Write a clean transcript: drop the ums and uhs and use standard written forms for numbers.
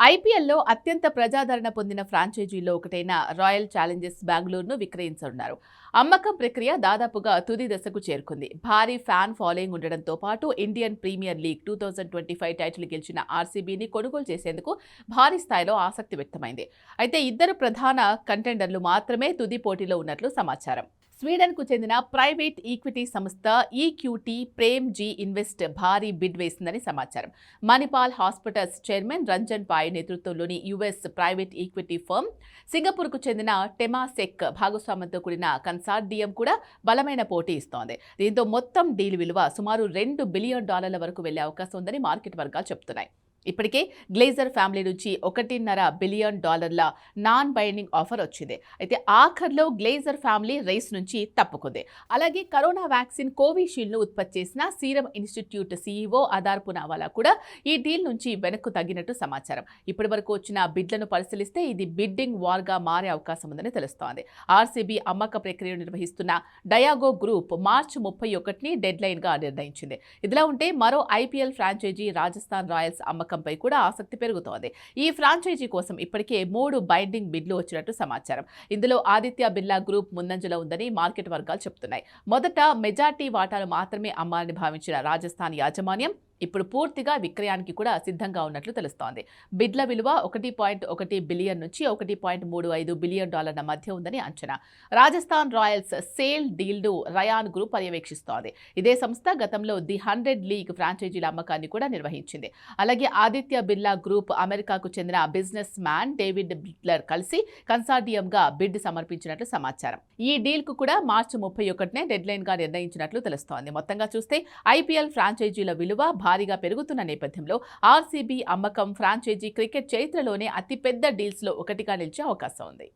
ఐపీఎల్లో అత్యంత ప్రజాదరణ పొందిన ఫ్రాంచైజీలో ఒకటైన రాయల్ ఛాలెంజర్స్ బెంగళూరును విక్రయించనున్నారు. అమ్మకం ప్రక్రియ దాదాపుగా తుది దశకు చేరుకుంది. భారీ ఫ్యాన్ ఫాలోయింగ్ ఉండడంతో పాటు ఇండియన్ ప్రీమియర్ లీగ్ 2025 టైటిల్ గెలిచిన ఆర్సీబీని కొనుగోలు చేసేందుకు భారీ స్థాయిలో ఆసక్తి వ్యక్తమైంది. అయితే ఇద్దరు ప్రధాన కంటెండర్లు మాత్రమే తుది పోటీలో ఉన్నట్లు సమాచారం. స్వీడన్కు చెందిన ప్రైవేట్ ఈక్విటీ సంస్థ ఈక్యూటీ ప్రేమ్ జీ ఇన్వెస్ట్ భారీ బిడ్ వేసిందని సమాచారం. మణిపాల్ హాస్పిటల్స్ చైర్మన్ రంజన్ పాయ్ నేతృత్వంలోని యుఎస్ ప్రైవేట్ ఈక్విటీ ఫర్మ్, సింగపూర్కు చెందిన టెమాసెక్ భాగస్వామ్యంతో కూడిన కన్సార్డియం కూడా బలమైన పోటీ ఇస్తోంది. దీంతో మొత్తం డీల్ విలువ సుమారు $2 బిలియన్ వరకు వెళ్లే అవకాశం ఉందని మార్కెట్ వర్గాలు చెబుతున్నాయి. ఇప్పటికే గ్లేజర్ ఫ్యామిలీ నుంచి $1.5 బిలియన్ నాన్ బైండింగ్ ఆఫర్ వచ్చింది. అయితే ఆఖర్లో గ్లేజర్ ఫ్యామిలీ రేస్ నుంచి తప్పుకుంది. అలాగే కరోనా వ్యాక్సిన్ కోవిషీల్డ్ను ఉత్పత్తి చేసిన serum institute CEO Adar Poonawalla కూడా ఈ డీల్ నుంచి వెనక్కు తగ్గినట్టు సమాచారం. ఇప్పటి వరకు వచ్చిన బిడ్లను పరిశీలిస్తే ఇది బిడ్డింగ్ వార్గా మారే అవకాశం ఉందని తెలుస్తోంది. ఆర్సీబీ అమ్మక ప్రక్రియను నిర్వహిస్తున్న డయాగో గ్రూప్ మార్చి 31ని డెడ్ లైన్ గా నిర్ణయించింది. ఇదిలా ఉంటే మరో ఐపీఎల్ ఫ్రాంచైజీ రాజస్థాన్ రాయల్స్ అమ్మకంపై కూడా ఆసక్తి పెరుగుతోంది. ఈ ఫ్రాంచైజీ కోసం ఇప్పటికే 3 బైండింగ్ బిడ్లు వచ్చినట్టు సమాచారం. ఇందులో ఆదిత్య బిర్లా గ్రూప్ ముందంజలో ఉందని మార్కెట్ వర్గాలు చెబుతున్నాయి. మొదట మెజార్టీ వాటాలు మాత్రమే అమ్మాలని భావించిన రాజస్థాన్ యాజమాన్యం ఇప్పుడు పూర్తిగా విక్రయానికి కూడా సిద్ధంగా ఉన్నట్లు తెలుస్తోంది. బిడ్ల విలువ $1.1 బిలియన్ నుంచి $1.35 బిలియన్ మధ్య ఉందని అంచనా. రాజస్థాన్ రాయల్స్ సేల్ డీల్ను రయాన్ గ్రూప్ పర్యవేక్షిస్తోంది. ఇదే సంస్థ గతంలో ది 100 లీగ్ ఫ్రాంచైజీల అమ్మకాన్ని కూడా నిర్వహించింది. అలాగే ఆదిత్య బిర్లా గ్రూప్ అమెరికాకు చెందిన బిజినెస్ మ్యాన్ డేవిడ్ బిట్లర్ కలిసి కన్సార్డియంగా బిడ్ సమర్పించినట్లు సమాచారం. ఈ డీల్కు కూడా మార్చి 31నే డెడ్ లైన్ గా నిర్ణయించినట్లు తెలుస్తోంది. మొత్తంగా చూస్తే ఐపీఎల్ ఫ్రాంచైజీల విలువ భారీగా పెరుగుతున్న నేపథ్యంలో ఆర్సీబీ అమ్మకం ఫ్రాంచైజీ క్రికెట్ చరిత్రలోనే అతిపెద్ద డీల్స్లో ఒకటిగా నిలిచే అవకాశం ఉంది.